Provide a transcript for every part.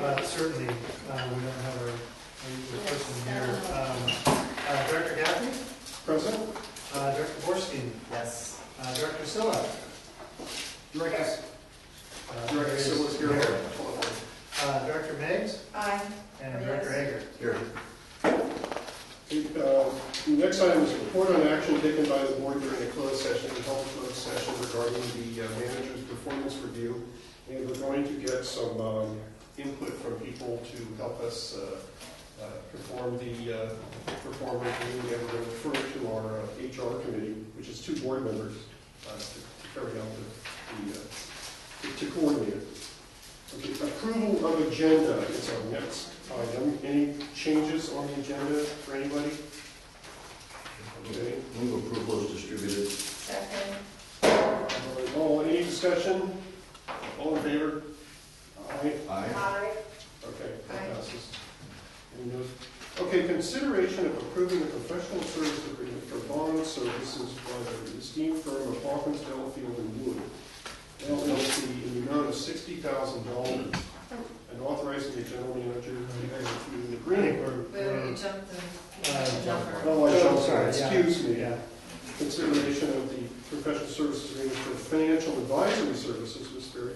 Certainly, we don't have our usual person here. Director Gaffney? Present. Director Borstein? Yes. Director Silla? Director Silla is here. Director Meggs? Aye. And Director Hager? Here. The next item is report on action taken by the board during a closed session, a public closed session regarding the manager's performance review. And we're going to get some input from people to help us perform the performance review. And we're going to refer to our HR committee, which is 2 board members, to carry out to coordinate it. Okay, approval of agenda is our next item. Any changes on the agenda for anybody? Okay. Move approval is distributed. Second. Any discussion? All in favor? Aye. Aye. Aye. Okay, that Aye. passes. Any no's? Okay, consideration of approving a professional service agreement for bond services by the esteemed firm of Hawkins, Delafield, and Wood, LLC, in the amount of $60,000, and authorizing the general manager to execute an agreement. Where you jumped the number. Oh, I jumped, sorry, Yeah. excuse me. Yeah. Consideration of the professional services agreement for financial advisory services with Sperry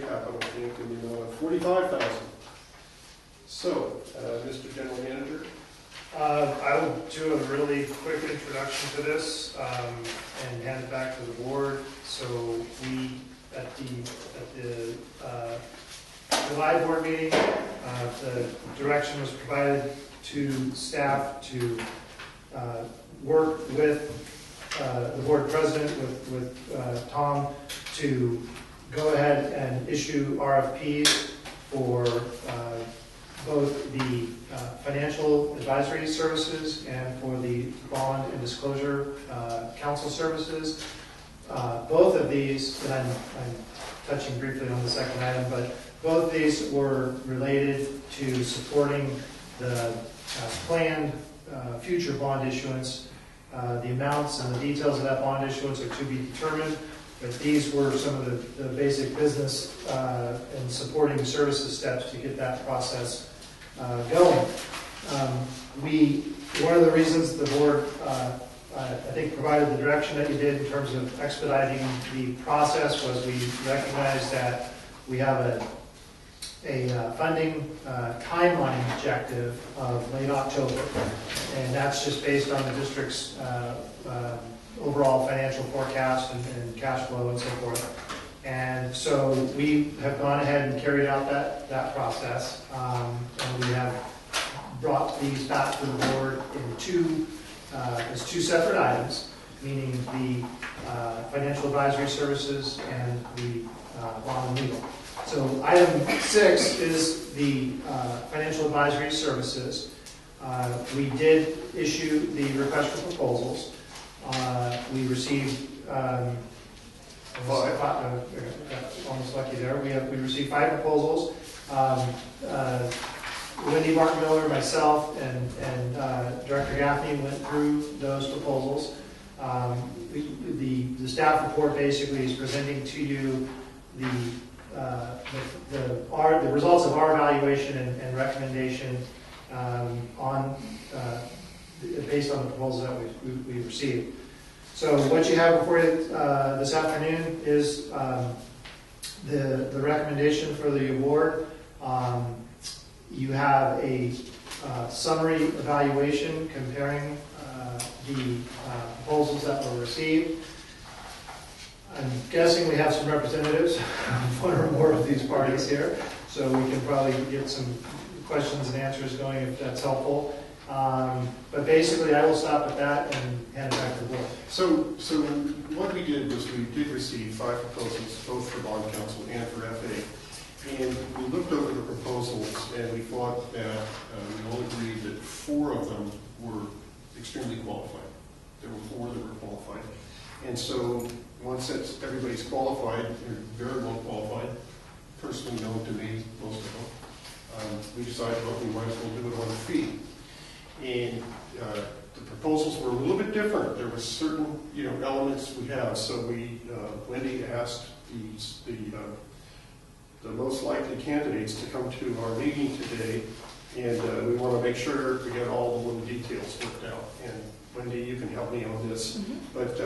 Capital, Inc. in the amount of $45,000. So, Mr. General Manager. I will do a really quick introduction to this and hand it back to the board. So we, at the July board meeting, the direction was provided to staff to work with the board president, with Tom, to go ahead and issue RFPs for both the financial advisory services and for the bond and disclosure counsel services. Both of these, and I'm touching briefly on the second item, but both these were related to supporting the planned future bond issuance. The amounts and the details of that bond issuance are to be determined, but these were some of the basic business and supporting services steps to get that process going. One of the reasons the board, I think, provided the direction that you did in terms of expediting the process was we recognized that we have a funding timeline objective of late October, and that's just based on the district's overall financial forecast and cash flow and so forth. And so we have gone ahead and carried out that process, and we have brought these back to the board in as 2 separate items, meaning the financial advisory services and the bond and legal. So item 6 is the financial advisory services. We did issue the request for proposals. We received almost lucky there. We received 5 proposals. Wendy Martin-Miller, myself, and Director Gaffney went through those proposals. The staff report basically is presenting to you the results of our evaluation and recommendation based on the proposals that we received. So what you have before you this afternoon is the recommendation for the award. You have a summary evaluation comparing the proposals that were received. I'm guessing we have some representatives of one or more of these parties here, so we can probably get some questions and answers going if that's helpful. But basically, I will stop at that and hand it back to the board. So what we did was we did receive 5 proposals, both for bond counsel and for FA. And we looked over the proposals, and we thought that we all agreed that 4 of them were extremely qualified. There were 4 that were qualified. And so once everybody's qualified, they're very well qualified, personally known to me, most of them, we decided, well, we might as well do it on a fee. And the proposals were a little bit different. There were certain, elements we have. So Wendy asked the the most likely candidates to come to our meeting today, and we want to make sure we get all the little details worked out. And Wendy, you can help me on this. But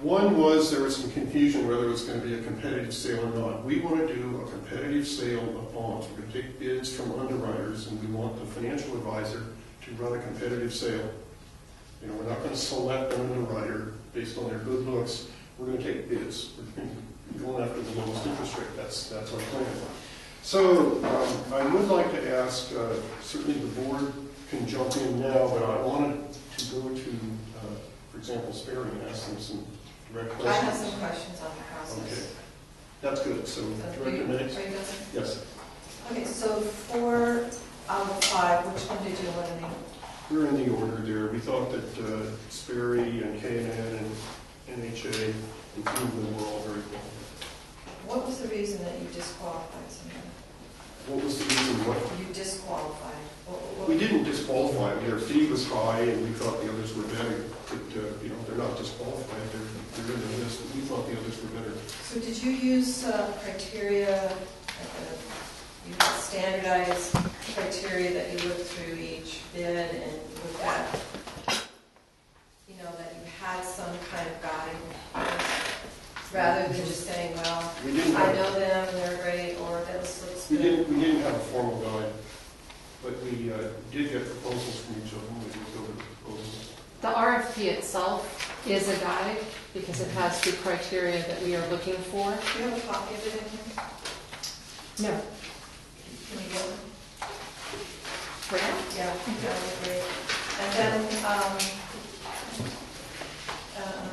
one was there was some confusion whether it was going to be a competitive sale or not. We want to do a competitive sale of bonds. We're going to take bids from underwriters, and we want the financial advisor to run a competitive sale. You know, we're not going to select an underwriter based on their good looks. We're going to take bids. We're going after the lowest interest rate. That's our plan. So I would like to ask, certainly the board can jump in now, but I wanted to go to, for example, Sperry and ask them some direct questions. I have some questions on the process. Okay, that's good. So Director Minix? Are you good? Yes. Okay, so 4 out of 5, which one did you eliminate? We're in the order there. We thought that Sperry and K&N and NHA and Cleveland were all very well. What was the reason that you disqualified somebody? What was the reason? What? You disqualified. We didn't disqualify. Their fee was high, and we thought the others were better. But, you know, they're not disqualified. They're in the list, but we thought the others were better. So did you use criteria, you had standardized criteria that you looked through each bid, and with that, you know, that you had some kind of guide, rather than just saying, well, I know them, they're great, or this looks good? We didn't have a formal guide, but we did get proposals from each of them. We looked over the proposals. The RFP itself is a guide because it has the criteria that we are looking for. Do you have a copy of it in here? No. Can you get one? Where? Yeah, that would be great. And then,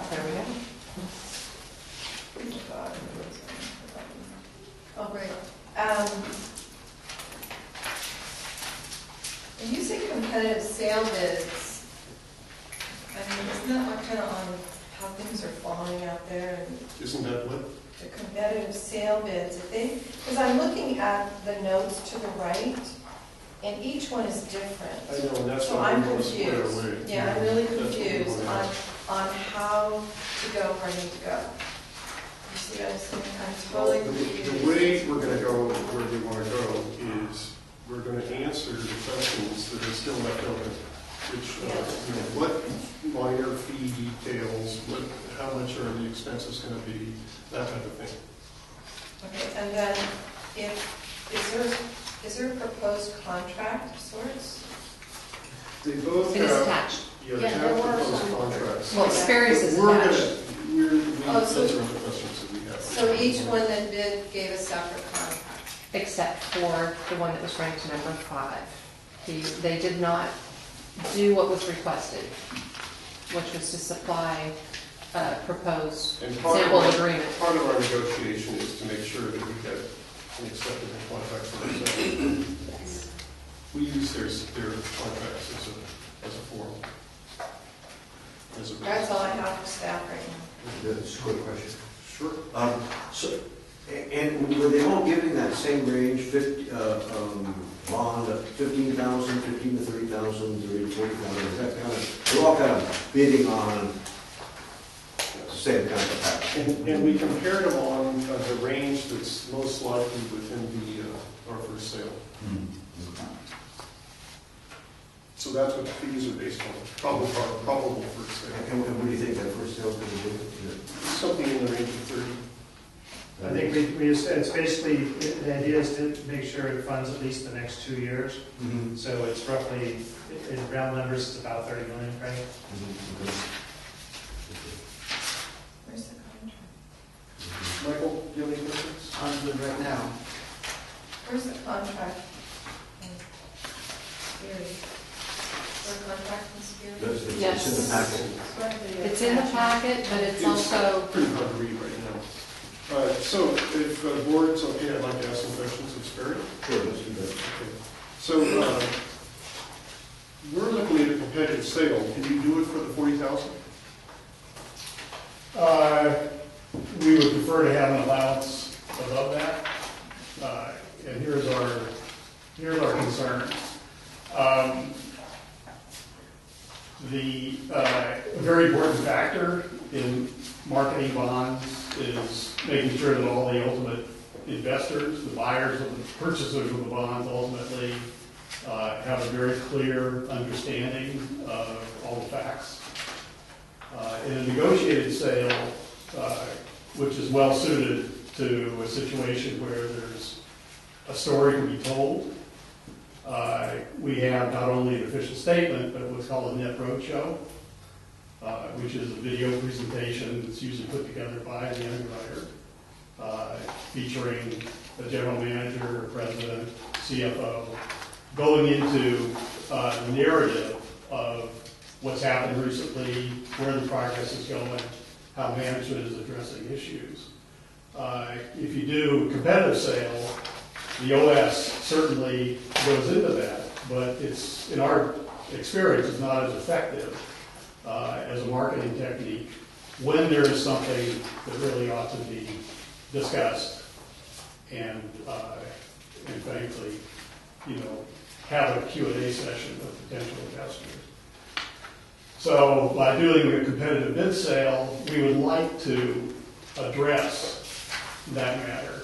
There we go. oh, great. When you say competitive sale bids, I mean, isn't that what kind of on how things are falling out there? And Isn't that what? the competitive sale bids, if they, because I'm looking at the notes to the right, and each one is different. I know, and that's So why I'm we want to square confused. away. Yeah, I'm really That's what we confused want to on how to go where I need to go. You see what I'm saying? I'm totally confused. The way we're going to go where we want to go is we're going to answer the questions that are still left open, which, you know, what minor fee details, how much are the expenses going to be, that type of thing. Okay, and then is there a proposed contract of sorts? They both It is have, attached. yeah, they Yeah, have there were proposed some. contracts. Well, Sperry's is We're attached. those so- are the questions that we have. So each one that bid gave a separate contract? Except for the one that was ranked number 5. They did not do what was requested, which was to supply a proposed And sample agreement. part of our negotiation is to make sure that we get an acceptable contract for ourselves. We use their contracts as a form. That's all I have for staff right now. That's a quick question. Sure. So, and were they all giving that same range, 50, bond, 15,000, 15 to 30,000, 30 to 40,000? Is that kind of, they're all kind of bidding on the same kind of package? And we compared them on the range that's most likely within our first sale. So that's what the fees are based on, probable first sale. And what do you think that first sale's going to do? Something in the range of 30. I think we just, it's basically, the idea is to make sure it funds at least the next 2 years. Mm-hmm. So it's roughly, in round numbers, it's about 30 million, right? Where's the contract? Michael, do you have any questions? I'm good right now. Where's the contract? Here. Is there a contract in Spirit? Yes. It's in the packet. It's in the packet, but it's also, Pretty hard to read right now. So if the board's okay, I'd like to ask some questions of Sperry. Sure, let's do that. Okay. So we're looking at a competitive sale. Can you do it for the 40,000? We would prefer to have an allowance above that. And here's our concern. The very important factor in marketing bonds is making sure that all the ultimate investors, the buyers, the purchasers of the bonds ultimately have a very clear understanding of all the facts. In a negotiated sale, which is well suited to a situation where there's a story to be told, we have not only an official statement, but what's called a net roadshow, which is a video presentation that's usually put together by the underwriter, featuring the general manager, president, CFO, going into the narrative of what's happened recently, where the progress is going, how management is addressing issues. If you do a competitive sale, the OS certainly goes into that, but it's, in our experience, is not as effective as a marketing technique when there is something that really ought to be discussed and frankly, have a Q&A session with potential investors. So by doing a competitive bid sale, we would like to address that matter.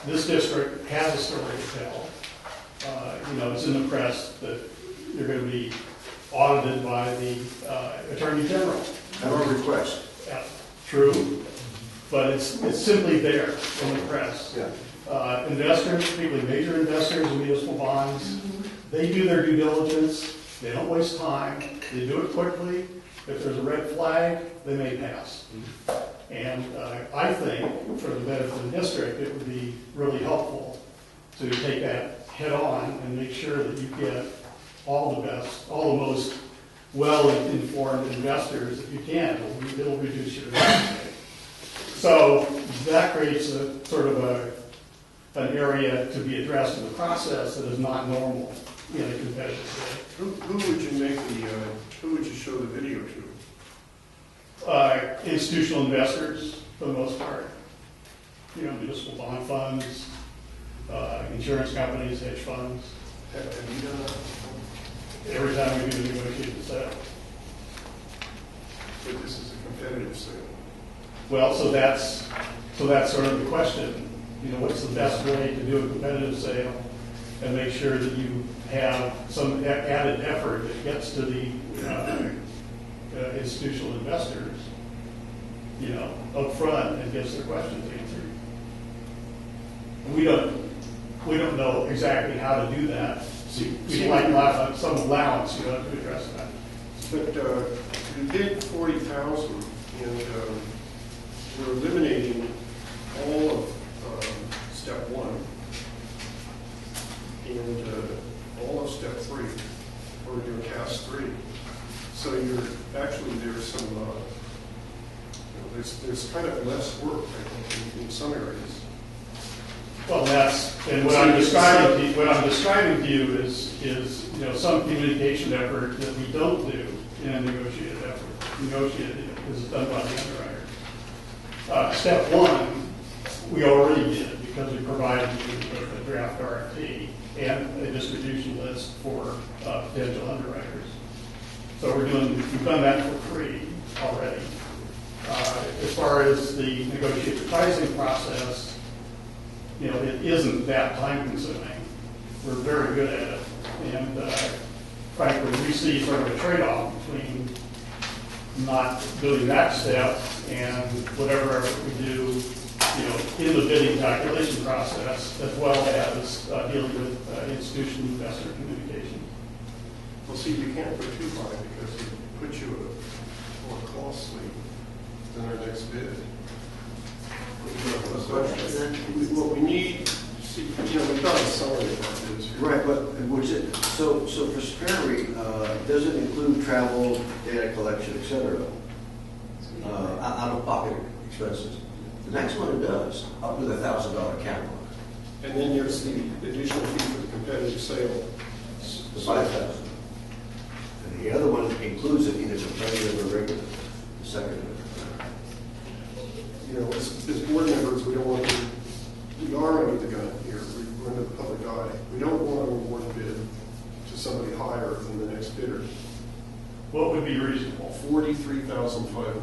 This district has a story to tell. It's in the press that you're going to be audited by the Attorney General. At our request. Yeah, true, but it's simply there in the press. Yeah. Investors, particularly major investors in municipal bonds, they do their due diligence. They don't waste time. They do it quickly. If there's a red flag, they may pass. And I think, for the benefit of the district, it would be really helpful to take that head on and make sure that you get all the best, all the most well-informed investors that you can. It'll reduce your risk. So that creates a sort of an area to be addressed in the process that is not normal in a competitive bid. Who would you make who would you show the video to? Institutional investors, for the most part. Municipal bond funds, insurance companies, hedge funds. Have you done that? Every time we do a negotiated sale. But this is a competitive sale. Well, so that's sort of the question. What's the best way to do a competitive sale and make sure that you have some added effort that gets to the institutional investors, up front and gets their questions answered. And we don't know exactly how to do that. We'd like some allowance, to address that. But we did 40,000, and we're eliminating all of step 1 and all of step 3. We're doing cast 3. So there's some there's kind of less work, I think, in some areas. Well, and what I'm describing to you is some communication effort that we don't do in a negotiated effort. Negotiated is done by the underwriter. Step 1, we already did because we provided you with a draft RFP and a distribution list for potential underwriters. So we've done that for free already. As far as the negotiated pricing process, it isn't that time consuming. We're very good at it. And frankly, we see sort of a trade-off between not doing that step and whatever effort we do, in the bidding calculation process, as well as dealing with institutional investor communication. Well, see, we can't go too high because it puts you more costly than our next bid. What we need, we've got a summary of our bids here. Right, but so for Sanitary, does it include travel, data collection, et cetera, out-of-pocket expenses? The next one it does, up to the $1,000 cap. And then there's the additional fee for the competitive sale. The 5,000. And the other one includes it either competitive or regular, the second. As board members, we are under the gun here. We're under the public eye. We don't want to award a bid to somebody higher than the next bidder. What would be reasonable? $43,500,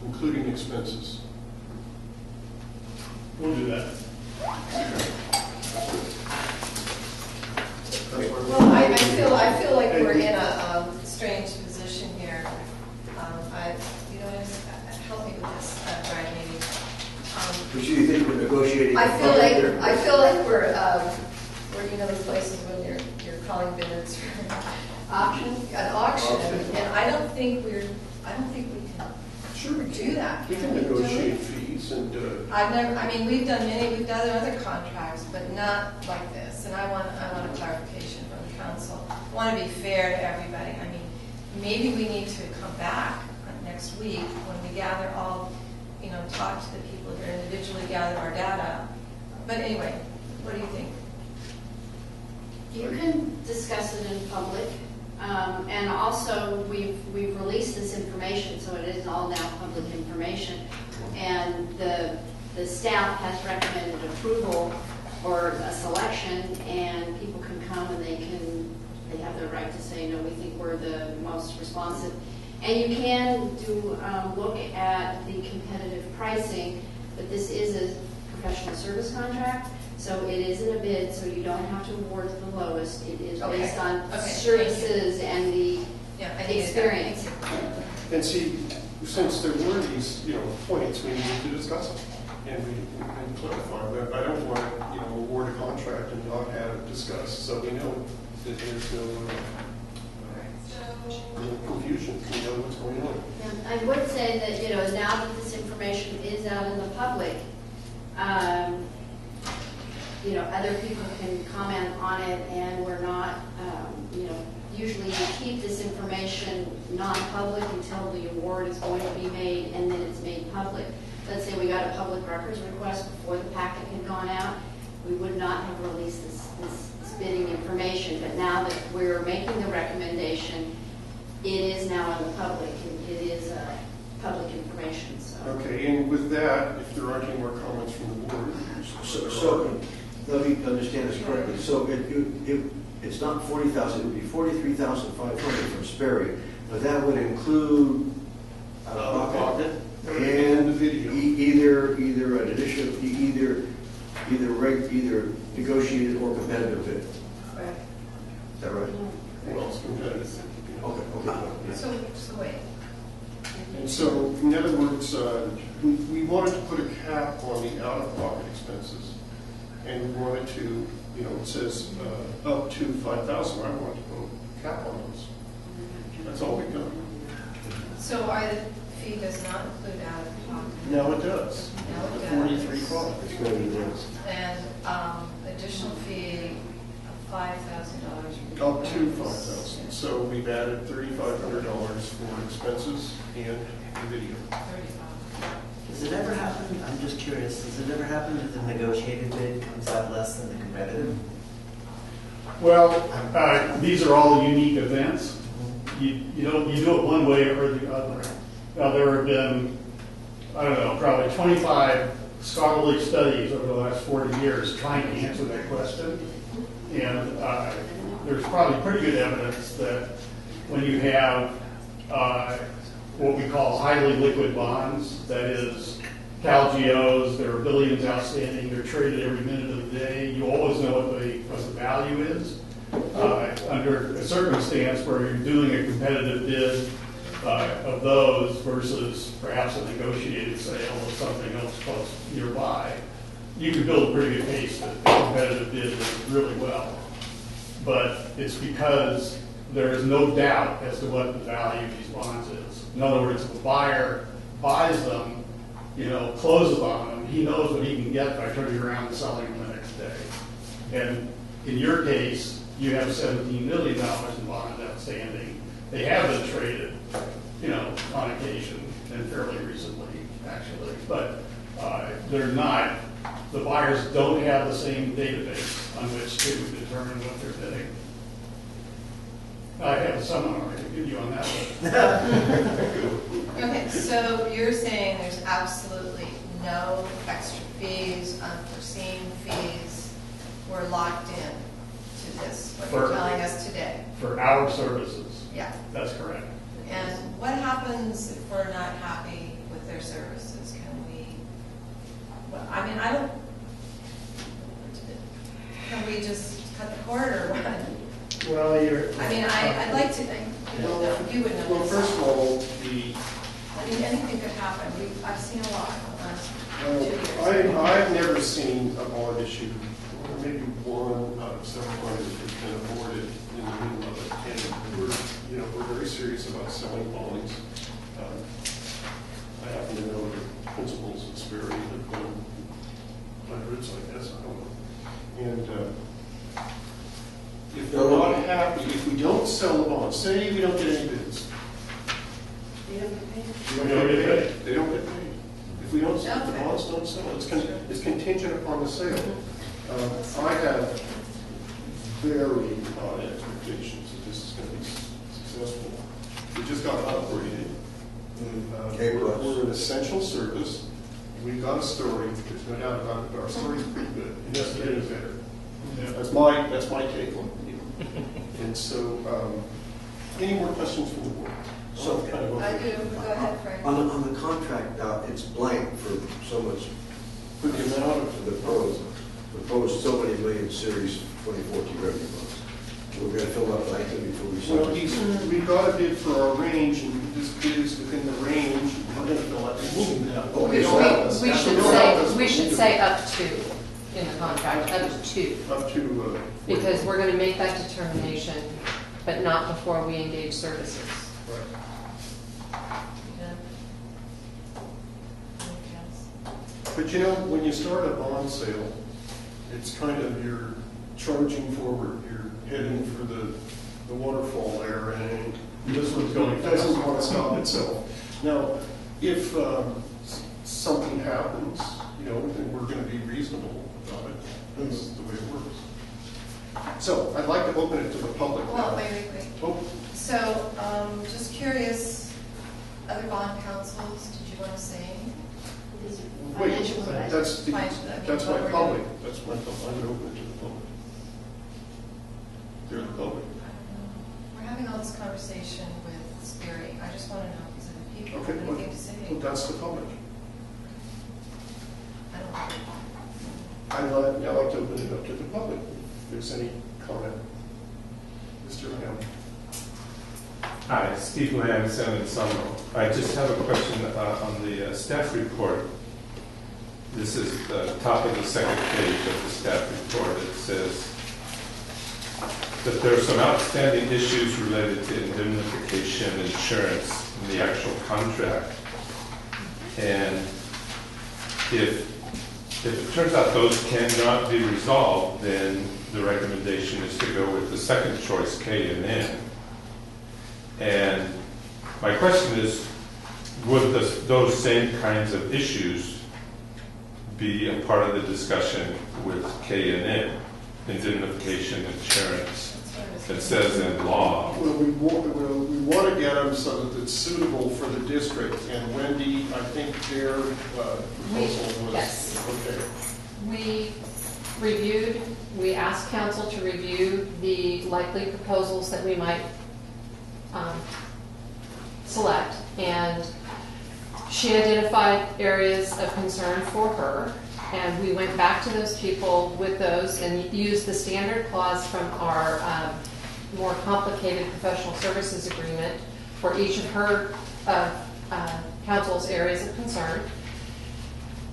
including expenses. We'll do that. Well, I feel like we're in a strange position here. You know, help me with this, Brian, maybe. But you think we're negotiating? I feel like we're you know, those places when you're calling bids for an auction, and I don't think we can Sure, we do that. We can Do we? negotiate fees and, we've done other contracts, but not like this, and I want a clarification from the council. I want to be fair to everybody. I mean, maybe we need to come back next week when we gather all, you know, talk to the people here, individually gather our data. But anyway, what do you think? You can discuss it in public, and also we've released this information, so it is all now public information. And the staff has recommended approval or a selection, and people can come and they have the right to say, no, we think we're the most responsive. And you can look at the competitive pricing, but this is a professional service contract. So it isn't a bid, so you don't have to award the lowest. It is based on services and the experience. and see, since there were these, you know, points, we needed to discuss them and clarify. But I don't want to, you know, award a contract and not have it discussed, so we know that there's no confusion. We know what's going on. I would say that, you know, now that this information is out in the public, you know, other people can comment on it, and we're not, you know, usually you keep this information non-public until the award is going to be made, and then it's made public. Let's say we got a public records request before the packet had gone out, we would not have released this bidding information. But now that we're making the recommendation, it is now in the public, and it is public information. So. Okay, and with that, if there aren't any more comments from the board. So let me understand this correctly. So it's not 40,000, it would be 43,500 from Sperry, but that would include pocket and the video. Either an addition, either negotiated or competitive bid. Correct. Is that right? Who else competitive? Okay. So wait. And so, in other words, we wanted to put a cap on the out-of-pocket expenses, and we wanted to, you know, it says up to 5,000. I wanted to put a cap on those. That's all we've done. So the fee does not include out of pocket? Now it does. Now it The does. 43.5. It's going to be this. And additional fee of $5,000. Up to 5,000. So we've added $3,500 for expenses and video. 35. Does it ever happen, I'm just curious, does it ever happen that the negotiated bid comes out less than the competitive? Well, these are all unique events. You do it one way or the other. Now, there have been, I don't know, probably 25 scholarly studies over the last 40 years trying to answer that question. And there's probably pretty good evidence that when you have what we call highly liquid bonds, that is CalGEOs, there are billions outstanding, they're traded every minute of the day, you always know what the value is. Under a circumstance where you're doing a competitive bid of those versus perhaps a negotiated sale of something else close nearby, you can build a pretty good case that the competitive bid is really well. But it's because there is no doubt as to what the value of these bonds is. In other words, if a buyer buys them, closes on them, he knows what he can get by turning around and selling them the next day. And in your case, you have $17 million in bonds outstanding. They have been traded, on occasion and fairly recently, actually. But they're not, the buyers don't have the same database on which to determine what they're bidding. I have a seminar to give you on that one. Okay, so you're saying there's absolutely no extra fees, unforeseen fees. We're locked in to this, what you're telling us today. For our services. Yeah. That's correct. And what happens if we're not happy with their services? Can we, can we just cut the cord or what? Well, you're. I mean, I'd like to, you would know. Well, this. first of all, I mean, anything could happen. I've seen a lot in the last 2 years. I've never seen a bond issue, or maybe one out of several hundred that's been aborted in the middle of it. And we're very serious about selling bonds. I happen to know the principals at Sperry have done hundreds, I guess, I don't know. And if they're not happy, if we don't sell the bonds, say we don't get any bids. You don't get paid? They don't get paid. They don't get paid. If we don't sell, the bonds don't sell. It's contingent upon the sale. I have very high expectations that this is going to be successful. We just got upgraded. We're an essential service. We've got a story. There's no doubt about it. Our story's pretty good. It just getting better. Yeah. That's my take on it. And so, any more questions from the board? So- I do. Go ahead, Frank. On the contract, it's blank for so much, Put the amount of for the proposed so many million series 2014 revenue bonds. We're going to fill up blank before we Well, start. we got a bid for our range, and this bid is within the range. We're going to fill that. Okay, so that- We should say up to in the contract, up to, Up to, because we're going to make that determination, but not before we engage services. right. Yeah. Anything else? But when you start a bond sale, it's kind of you're charging forward, you're heading for the waterfall there, and This one's going it doesn't fast. want to stop itself. Now, if something happens, then we're going to be reasonable about it. That's the way it works. So I'd like to open it to the public Well, now. wait. Oh, So, just curious, other bond councils, did you want to say anything? These are wait, financial advice. that's Fine, I mean, that's what my we're public. That's my public. I'm going to open it to the public. They're the public. We're having all this conversation with Sperry. I just want to know if other people Okay, have well, anything to say. that's the public. I don't know. I'd like to open it up to the public. If there's any comment. Mr. Lamb. Hi, Steve Lamb, San Anselmo. I just have a question on the staff report. This is the top of the second page of the staff report. It says that there are some outstanding issues related to indemnification insurance in the actual contract. And if it turns out those cannot be resolved, then the recommendation is to go with the second choice, K&N. And my question is, would those same kinds of issues be a part of the discussion with K&N, indemnification insurance? It says in law. Well, we want to get them so that it's suitable for the district. And Wendy, I think their proposal was Yes. okay. We asked council to review the likely proposals that we might select, and she identified areas of concern for her, and we went back to those people with those and used the standard clause from our more complicated professional services agreement for each of her council's areas of concern.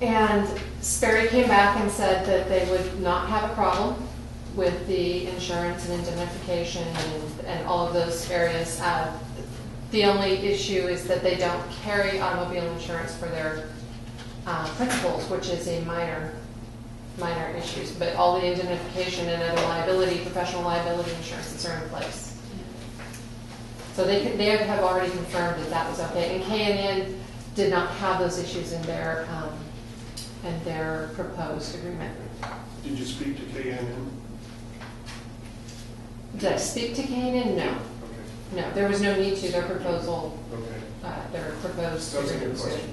And Sperry came back and said that they would not have a problem with the insurance and indemnification and all of those areas. The only issue is that they don't carry automobile insurance for their principals, which is a minor issues. But all the indemnification and other liability, professional liability insurances are in place. So they have already confirmed that that was okay. And K&N did not have those issues in their proposed agreement. Did you speak to K&N? Did I speak to K&N? No. Okay. No, there was no need to. Their proposal, Okay. their proposed That's a agreement good was good. question.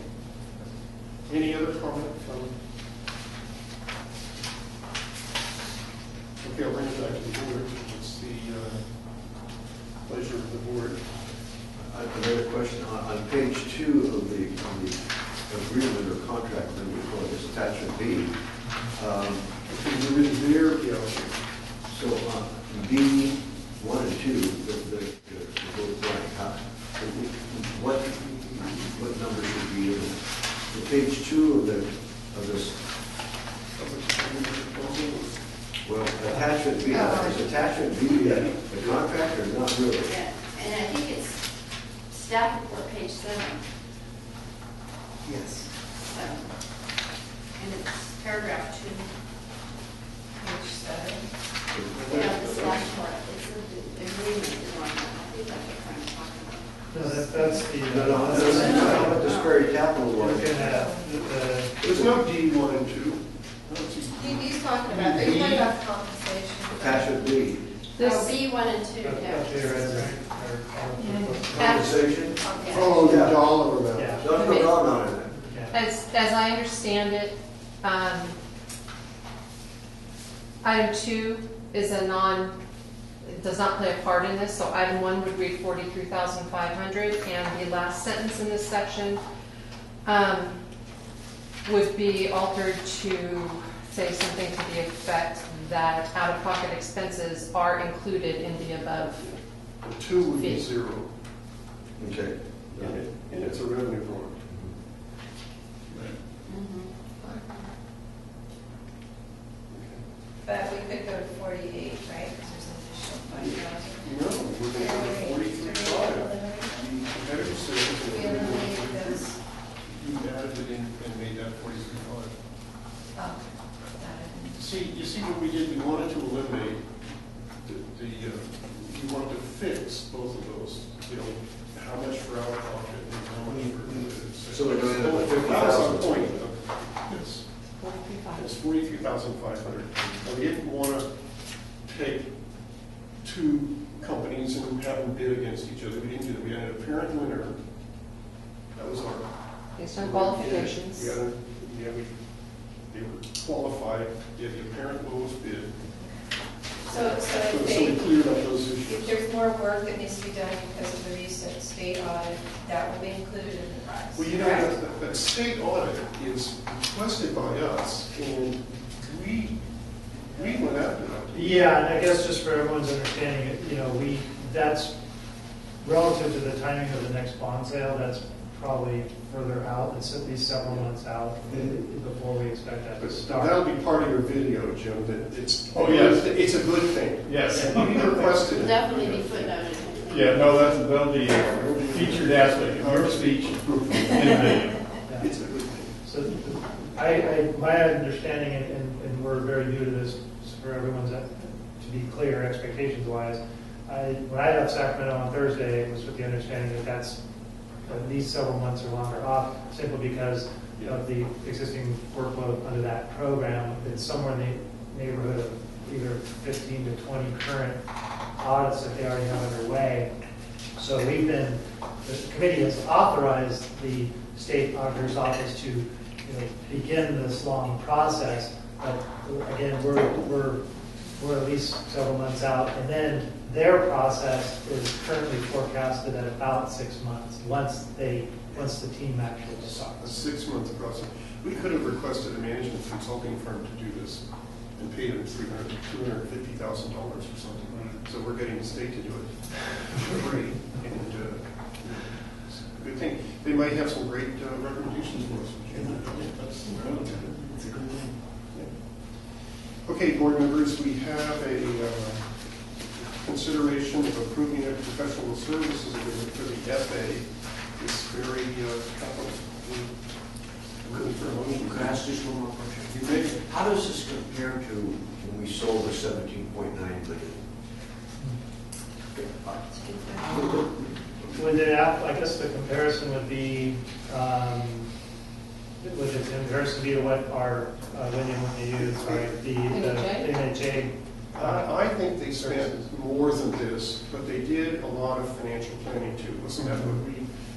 Any other comment from? Okay, I'll bring it back to the board. It's the pleasure of the board. Another question, on page 2 of the agreement or contract, whatever you call it, it's attachment B. There, yeah, D, 1 and 2, the both blank, what number should be in it? The page 2 of this, well, attachment B, is attachment B the contract or not really? Yeah, and I think it's staff report, page 7. Yes. So, and it's paragraph 2. Page 7. Yeah, the staff report, it's the agreement is on that. I think that's what I'm talking about. No, that's the. No, that's not what the Sperry Capital was. Looking at the. There's no D1 and 2. He's talking about, are you talking about compensation? Attachment B, Oh, This, B1 and 2, yeah. compensation. Yeah. Oh, the Yeah. dollar amount. Yeah, Don't put on on it. yeah. as I understand it, item 2 is it does not play a part in this, so item 1 would read 43,500, and the last sentence in this section would be altered to say something to the effect that out-of-pocket expenses are included in the above. The 2 would be Fee. 0, Okay. and it's a revenue form. But we could go to 48, right? Because there's an additional 5,000. No, we're going to go to 43.5. The competitive sales. We eliminated those. You added it in and made that 43.5. Oh, got it. You see what we did, we wanted to eliminate we wanted to fix both of those, how much for out of pocket and how much for. So we're going to That was 50,000. the point of this. 43,500. It's 43,500. And we didn't want to take two companies and have them bid against each other. We didn't do that. We had a parent winner. That was our. Based on qualifications. They were qualified, they had the apparent lowest bid. So So if we they, cleared up those if issues. there's more work that needs to be done because of the recent state audit, that will be included in the price. Well, you know, Correct. that state audit is requested by us, and we went after that. Yeah, and I guess just for everyone's understanding, that's relative to the timing of the next bond sale, that's probably further out, it's at least several months out before we expect that to start. That'll be part of your video, Jim, that it's. Oh, yes. It's a good thing. Yes. And you requested It'll it. definitely be footnoted. Yeah, no, that'll be a featured aspect of your speech in the video. Yeah. It's a good thing. So my understanding, and we're very new to this, for everyone's, to be clear, expectations wise, when I left Sacramento on Thursday, it was with the understanding that that's at least several months or longer off, simply because of the existing workload under that program. It's somewhere in the neighborhood of either 15 to 20 current audits that they already have underway. So the committee has authorized the state auditor's office to begin this long process. But again, we're at least several months out, and then their process is currently forecasted at about 6 months, once the team actually A starts. 6-month process. We could have requested a management consulting firm to do this and paid them $250,000 or something. So we're getting the state to do it for free. And it's a good thing. They might have some great recommendations for us. That's It's a good thing. okay, board members, we have a consideration of approving a professional services agreement for the FA. It's very capital. Looking for a motion. Can I ask just one more question? You may. How does this compare to when we sold the 17.9 billion? Would it, I guess the comparison would be, would the comparison be to what our, William would use, sorry, the NHA? I think they spent more than this, but they did a lot of financial planning too. Wasn't that what we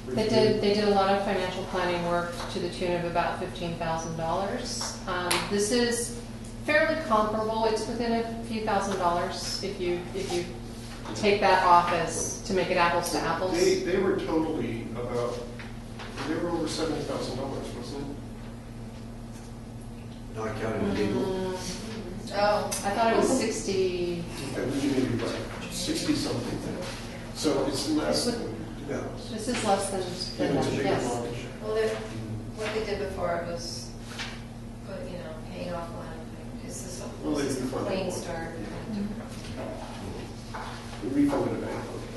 reviewed? They did a lot of financial planning work to the tune of about $15,000. This is fairly comparable. It's within a few $1,000s if you take that off as to make it apples to apples. They were totally they were over $70,000, wasn't it? Not counting the legal? Oh, I thought it was 60. I believe you may be right, 60-something. So it's less This than. Yeah. This is less than It's a that, bigger yes. mortgage. well, what they did before was put, paying off one. This is Well, they a refunded clean one. start. We refunded it.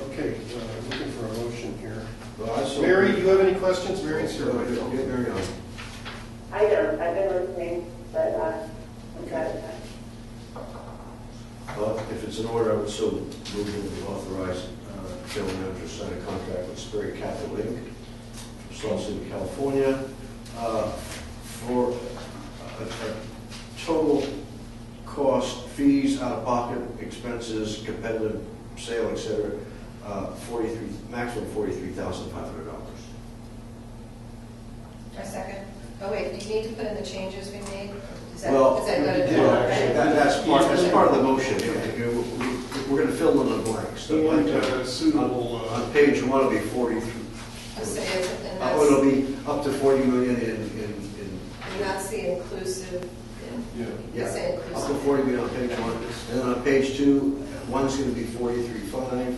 Okay, looking for a motion here. Well, I saw- Mary, do you have any questions? Mary's here. Yeah, yeah, Mary, on. I don't. I've been listening, but I'm trying to. Well, if it's in order, I would so move that we authorize general manager to sign a contract with Spirit Catholic Inc., Salt City, California, for a total cost, fees, out-of-pocket expenses, competitive sale, et cetera, maximum $43,500. A second. Oh, wait, do you need to put in the changes we made? Is that Well, good? yeah, actually, that's part of the motion. We're going to fill in the blanks. And suitable. On page 1, it'll be 43. Just say it, and It'll that's, be up to 40 million in and that's the inclusive, Yeah. yeah, say up to inclusive. 40 million on page 1. And then on page 2, 1's going to be 43.5,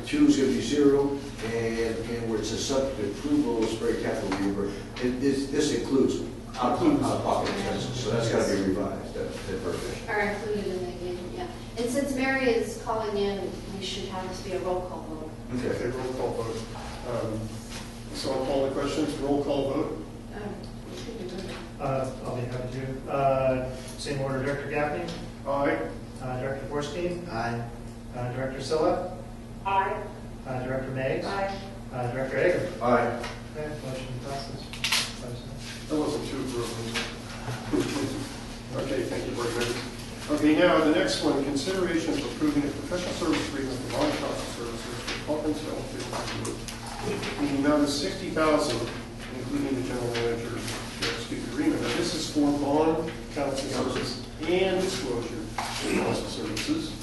2 is going to be 0, and where it says subject to approval, Spirit Capital Weaver, this includes out-of-pocket expenses, so that's got to be revised, that verbiage. Are included in the agreement, yeah. And since Mary is calling in, we should have this be a roll call vote. Okay, roll call vote. So I'll call the questions, roll call vote. We should be moving. I'll be happy to. Same order, Director Gaffney, Aye. Director Borstein, Aye. Director Silla, Aye. Director May, Aye. Director Hager. Aye. Okay, motion passes. 5-0. That wasn't too rude. Okay, thank you very much. Okay, now the next one, consideration of approving a professional service agreement for bond counsel services for Putnam's Health in the amount of $60,000, including the general manager to execute the agreement. Now, this is for bond counsel services and disclosure counsel services.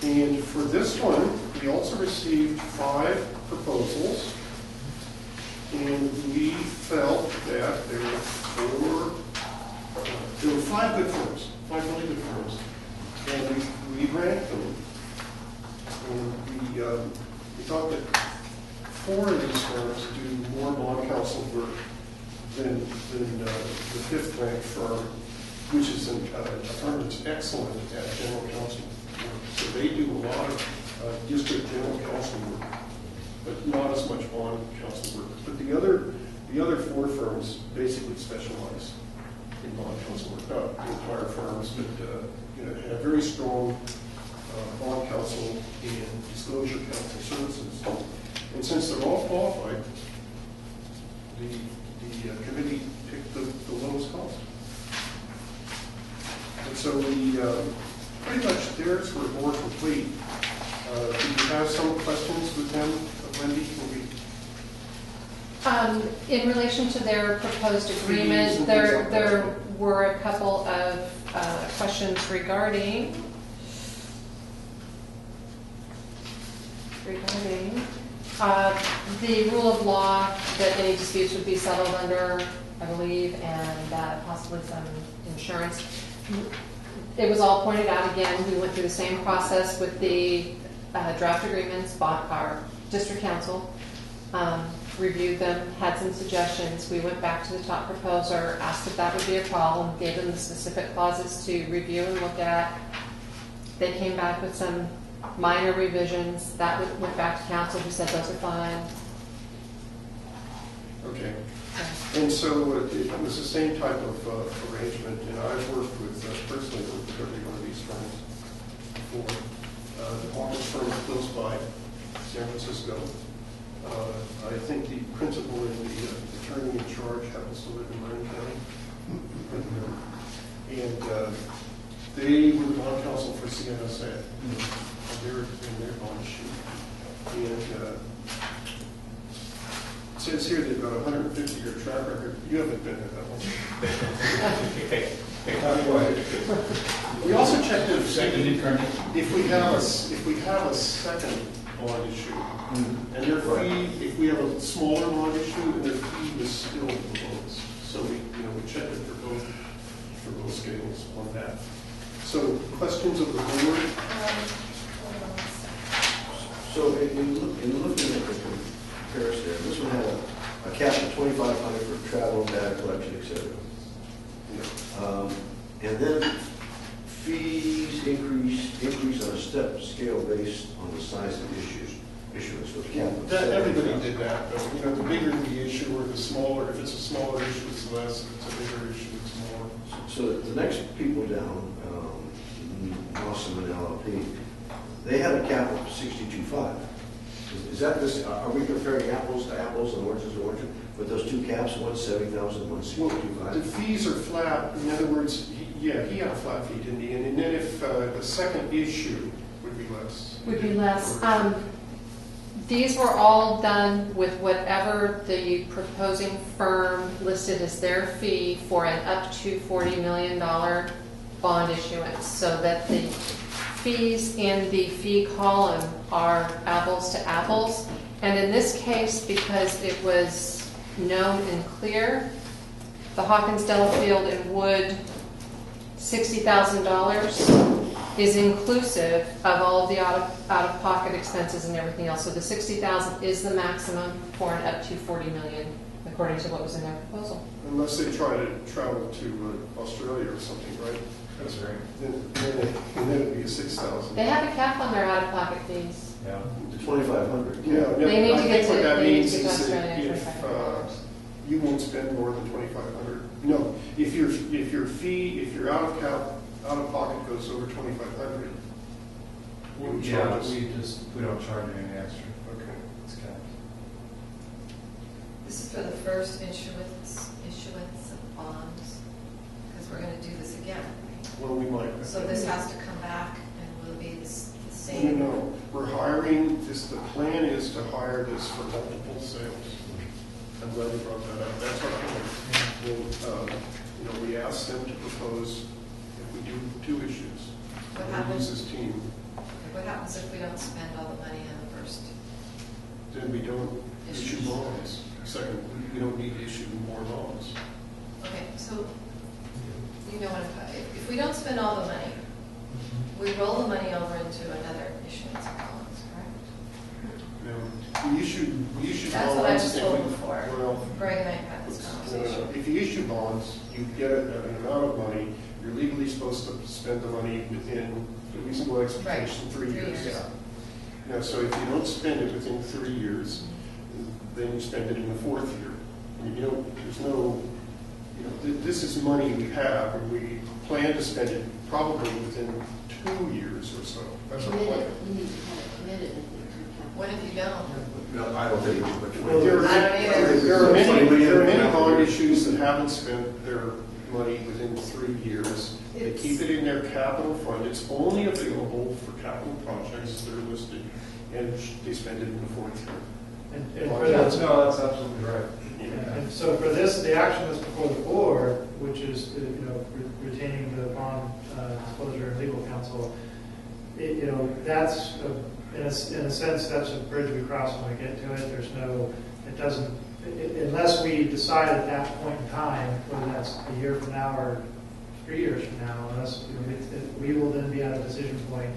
And for this one, we also received 5 proposals. And we felt that there were 5 good firms, 5 really good firms. And we ranked them. And we thought that 4 of these firms do more bond counsel work than the 5th ranked firm, which is a firm that's excellent at general counsel work. So they do a lot of district general counsel work, but not as much bond counsel work. But the other 4 firms basically specialize in bond counsel work, not the entire firms, but have very strong bond counsel and disclosure counsel services. And since they're all qualified, the committee picked the lowest cost. And so we pretty much theirs were more complete. Do you have some questions with them, Wendy? In relation to their proposed Fees agreement, and things there like that. were a couple of questions regarding the rule of law that any disputes would be settled under, I believe, and possibly some insurance. It was all pointed out again. We went through the same process with the draft agreements, our district council, reviewed them, had some suggestions. We went back to the top proposer, asked if that would be a problem, gave them the specific clauses to review and look at. They came back with some minor revisions. That went back to council, who said those are fine. Okay. And so it was the same type of arrangement, and I've worked with, personally worked with every one of these firms before. The Hawkins firm is close by San Francisco. I think the principal and the attorney in charge happens to live in Marin County. And they were the bond counsel for CMSA. They're in their bond sheet. And it says here they've got a 150-year track record. You haven't been at that one. We also checked if we have a second bond issue, and their fee, if we have a smaller bond issue, and their fee is still the lowest. So we checked it for both scales on that. So, questions of the board? Hold on a second. So in looking at the comparison, this one had a cap of 2,500 for travel, data collection, et cetera. And then fees increase on a step scale based on the size of issuance with cap of Everybody 70,000. did that, though. You know, the bigger the issue or the smaller, if it's a smaller issue, it's less. If it's a bigger issue, it's more. So the next people down, Awesome and LLP, they had a cap of 62.5. Is that this, are we comparing apples to apples and oranges to oranges? With those two caps, one 70,000, one Well, the 62.5? fees are flat. In other words, he had a flat fee, didn't he? And then if the second issue would be less. Would be less. These were all done with whatever the proposing firm listed as their fee for an up to $40 million bond issuance, so that the fees in the fee column are apples to apples. And in this case, because it was known and clear, the Hawkins Delafield and Wood $60,000 is inclusive of all of the out-of-pocket expenses and everything else. So the $60,000 is the maximum for an up to $40 million, according to what was in their proposal. Unless they try to travel to Australia or something, right? That's right. Then it'd be a 6,000. They have a cap on their out-of-pocket fees. Yeah. The 2,500. Yeah, no, They need I to think get what to- that they need means to go to is that Australia, if $2,500. you won't spend more than 2,500. No, if your out-of-pocket goes over 2,500, you would charge us. We don't charge any extra. Okay. It's capped. This is for the first issuance of bonds, because we're going to do this again. Well, we might. So this has to come back and will be the No, same. no, we're hiring, the plan is to hire this for multiple sales. I'm glad you brought that up. That's our plan. We asked them to propose if we do 2 issues. What We'll happens? use this team. What happens if we don't spend all the money on the first? Then we don't issue bonds. Second, we don't need to issue more bonds. Okay, so, you know what, if we don't spend all the money, we roll the money over into another issuance of bonds, correct? Now, we issued bonds. That's what I was if told we- before. Well, Greg and I had this conversation. if you issue bonds, you get an amount of money, you're legally supposed to spend the money within a reasonable expectation, 3 years. 3 years. Now, so if you don't spend it within 3 years, then you spend it in the 4th year. This is money we have, and we plan to spend it probably within 2 years or so. That's our plan. You need to have it committed. What if you don't? No, I don't think it's much. Well, there I don't either. are many bond issues that haven't spent their money within 3 years. They keep it in their capital fund. It's only available for capital projects that are listed, and they spend it in the 4th year. And for that, No, that's absolutely right. and so for this, the action that's before the board, which is, retaining the bond disclosure and legal counsel, that's, in a sense, that's a bridge we cross when we get to it. There's no, it doesn't, unless we decide at that point in time, whether that's a year from now or 3 years from now, unless, we will then be at a decision point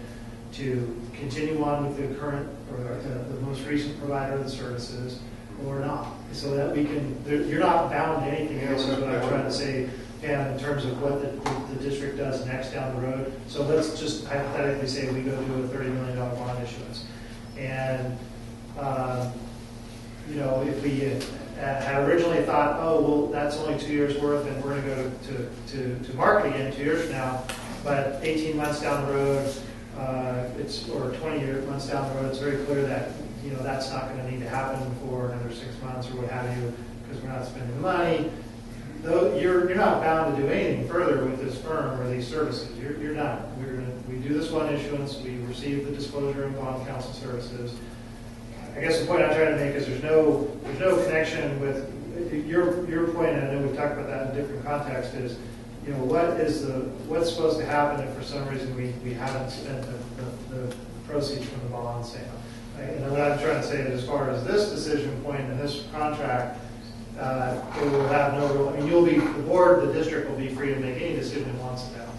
to continue on with the current, or the most recent provider of the services, or not. So that we can, you're not bound to anything else, is what I'm trying to say, Pam, in terms of what the district does next down the road. So let's just hypothetically say we go do a $30 million bond issuance. And, if we had originally thought, oh, well, that's only 2 years worth, and we're going to go to market again 2 years from now, but 18 months down the road, or 20 months down the road, it's very clear that that's not going to need to happen for another 6 months or what have you, because we're not spending the money. Though you're not bound to do anything further with this firm or these services. You're not. We do this one issuance. We receive the disclosure and bond counsel services. I guess the point I'm trying to make is there's no connection with your point, and I know we've talked about that in different contexts. Is what's supposed to happen if for some reason we haven't spent the proceeds from the bond sale? And what I'm trying to say is, as far as this decision point in this contract, it will have no real. I mean, the board, the district will be free to make any decision it wants at that point.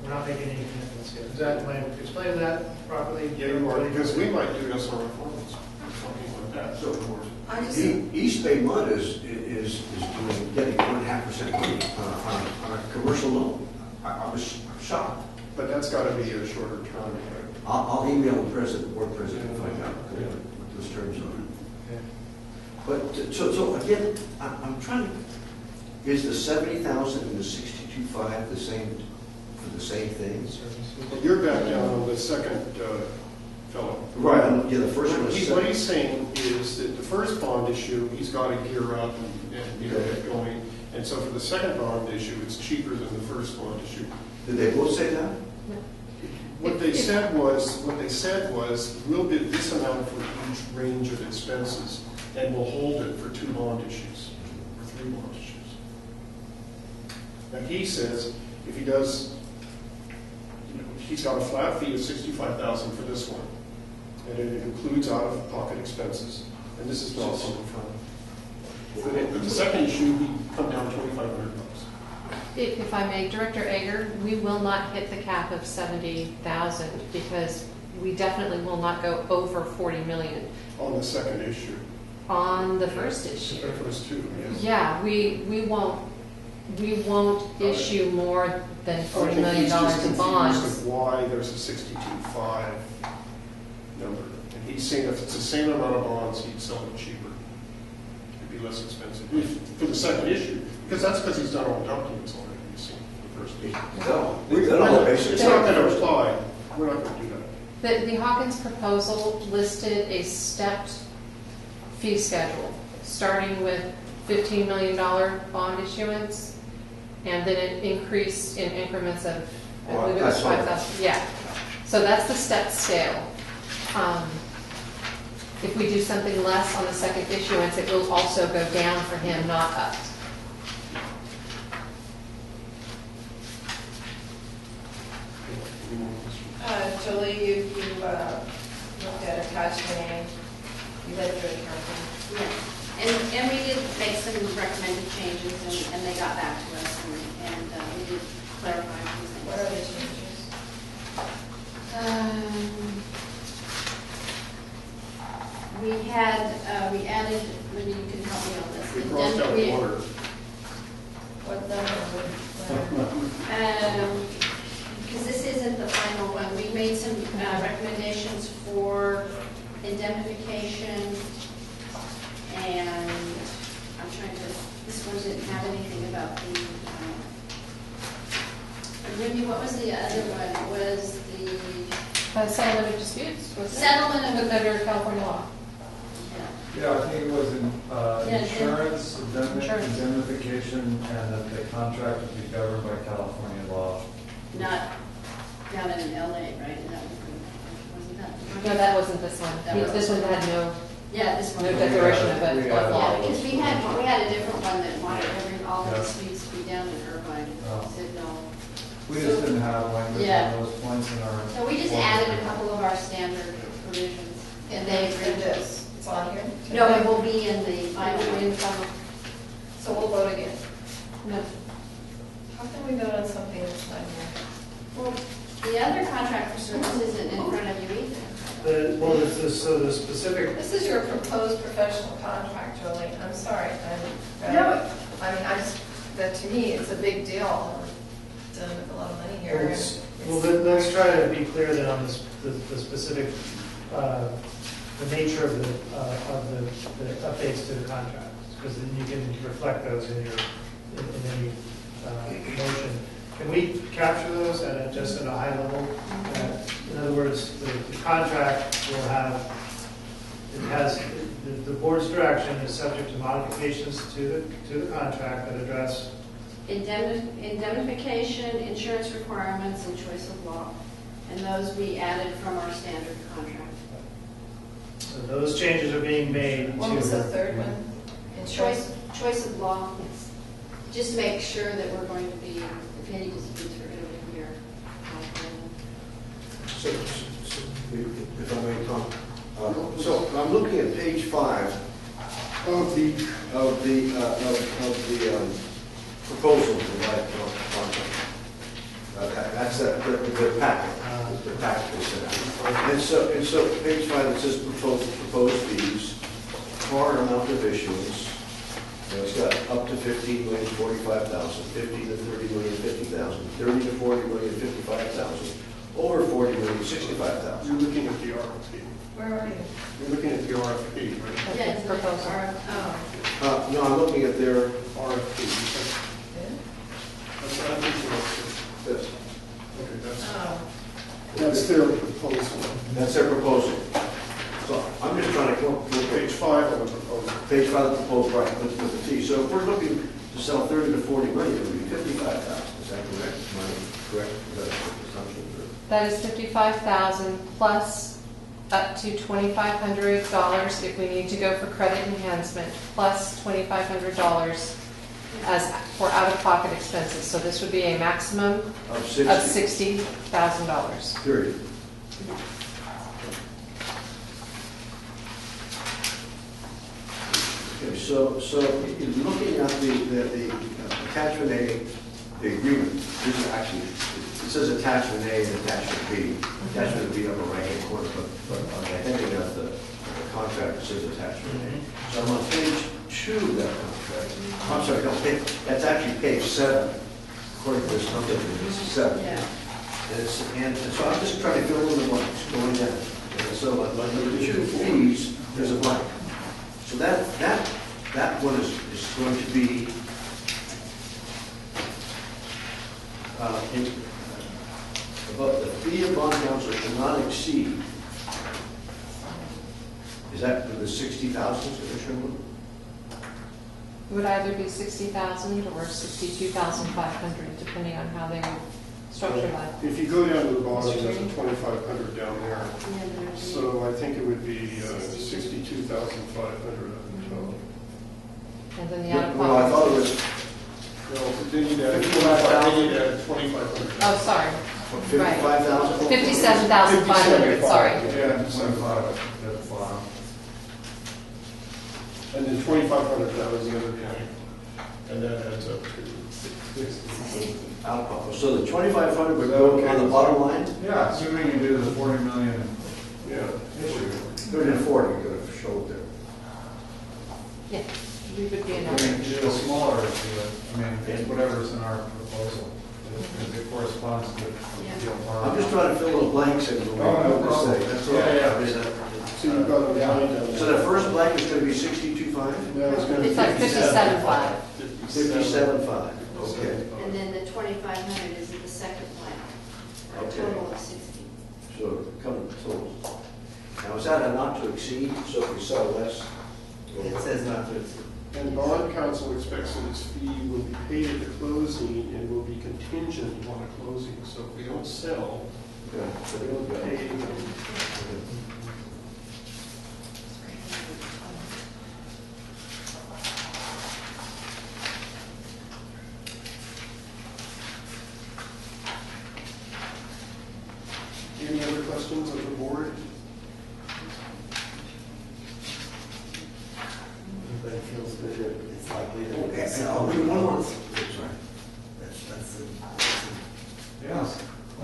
We're not making any commitments yet. Is that, am I explaining that properly? Yeah, you are, because we might do SRF forms, something like that. So, I just, East Bay Mud is getting 1.5% money on a commercial loan. I was shocked. But that's got to be a shorter term, right? I'll email the president, board president, and find out what those terms are. Okay. But, so again, I'm trying to, is the 70,000 and the 62.5 the same, for the same things? But you're back down on the second fellow. Right, yeah, the first one is. What he's saying is that the first bond issue, he's got to gear up and get going. And so for the second bond issue, it's cheaper than the first bond issue. Did they both say that? What they said was, we'll bid this amount for each range of expenses, and we'll hold it for 2 bond issues, or 3 bond issues. Now, he says, if he does, he's got a flat fee of $65,000 for this one, and it includes out-of-pocket expenses, and this is not single fund. But the second issue, we come down $2,500. If I may, Director Ager, we will not hit the cap of 70,000 because we definitely will not go over 40 million On the second issue. on the first issue. The first 2, yes. Yeah, we won't issue more than $40 million in bonds. He's just confused of why there's a 62.5 number. And he's saying if it's the same amount of bonds, he'd sell it cheaper. It'd be less expensive for the second issue. Because he's done all the documents already, you see, the first issue. No, we've done all the basics. It's not going to apply. We're not going to do that. The Hawkins proposal listed a stepped fee schedule, starting with $15 million bond issuance, and then it increased in increments of, I believe it was 5,000. Yeah, so that's the stepped scale. If we do something less on the second issuance, it will also go down for him, not up. Julie, you looked at attachment A, you read through it carefully. Yeah, and we did make some recommended changes, and they got back to us, and we did clarify a few things. What are the changes? We added, maybe you can help me on this. We crossed out water. What number? Because this isn't the final one, we made some recommendations for indemnification, and I'm trying to, this one didn't have anything about the, Wendy, what was the other one? Was the Settlement of disputes, was it? settlement of Under California law. Yeah, I think it was in Yeah, insurance, Insurance. indemnification, and that the contract would be governed by California law. not down in LA, right? Wasn't that? No, that wasn't this one. That wasn't- This one had no, Yeah, this one. no declaration of We it. had- Yeah, because we had a different one that wanted all the Yeah. disputes to be down in Irvine. Oh. Said no. We just didn't have language Yeah. on those points in our. So we just added a couple of our standard provisions, and they agreed to this, it's on here? No, it will be in the final. So we'll vote again. No. How can we vote on something that's not here? Well, the other contract for service isn't in front of you either. So the specific, This is your proposed professional contract, Julie. I'm sorry. No. I mean, that to me, it's a big deal. We're dealing with a lot of money here. and Let's- it's- well, let's try to be clear then on the specific, the nature of the updates to the contract, because then you can reflect those in any motion. Can we capture those just at a high level? In other words, the contract will have, the board's direction is subject to modifications to the contract that address Indemnification, insurance requirements, and choice of law. And those we added from our standard contract. So those changes are being made to. What was the third one? Choice of law, just to make sure that we're going to be, if any disputes, we're going to be here. So, if I may, Tom. So I'm looking at page 5 of the proposal for that contract. That's the packet, the packet they sent out. And so page 5, it says proposed fees, par amount of issuance. You know, it's got up to 15 million, 45,000, 15 to 30 million, 50,000, 30 to 40 million, 55,000, over 40 million, 65,000. You're looking at the RFP. Where are you? You're looking at the RFP, right? Yeah, it's Proposal. Oh. No, I'm looking at their, RFP. That's what I think you're this. okay, Oh. that's their proposal. That's their proposal. So I'm just trying to come up with Page 5 of the proposal. page 5 of the proposal, right, with the fee. So if we're looking to sell 30 to 40 million, it would be 55,000. Is that correct? Am I correct? Is that the assumption? That is 55,000 plus up to $2,500 if we need to go for credit enhancement, plus $2,500 as for out-of-pocket expenses. So this would be a maximum Of of 60. $60,000. Period. Okay, so in looking at the attachment A, the agreement, this is actually, it says attachment A and attachment B. Attachment B on the right-hand corner, but on the heading of the contract, it says attachment A. So I'm on page 2 of that contract. I'm sorry, no, that's actually page 7. According to this number, it's 7. Yeah. And so I'm just trying to fill in the blanks going down. And so like the 2 fees, there's a blank. So that one is going to be about the fee of bond counsel should not exceed. Is that the 60,000, Commissioner Wood? It would either be 60,000 or 62,500, depending on how they structure that. If you go down to the bottom, there's a 2,500 down there. Yeah, there's the- So I think it would be 62,500 total. And then the No, I thought it out-of-pocket. was No, then you'd add 2,500. Oh, sorry. 55,000? 57,500, sorry. Yeah, 25 at the bottom. and then 2,500, that was the other county. And that adds up to 60. Alcohol. So the 2,500 would go on the bottom line? Yeah, assuming you do the 40 million Yeah. issue. 30 to 40, you're going to show it there. Yeah, we would be in I mean, a, do a smaller issue, I mean, it's whatever's in our proposal, because it corresponds to Yeah. the deal. I'm just trying to fill in the blanks in the way Oh, no you problem. say. That's all. Yeah, yeah. I mean, So you've got a line down there. So the first blank is going to be 62.5? No, it's gonna be it's like 57.5. 57.5, okay. And then the 2,500 is in the second line, for a Okay. total of 60. So come total. Now, is that a not to exceed, so if we sell less? It says not to exceed. And bond counsel expects that its fee will be paid at the closing and will be contingent on a closing. So if we don't sell, Okay. we don't pay. Any other questions of the board? Everybody feels that it's likely that we Okay, can so sell. I'll do one more. Sorry. That's the. Yeah,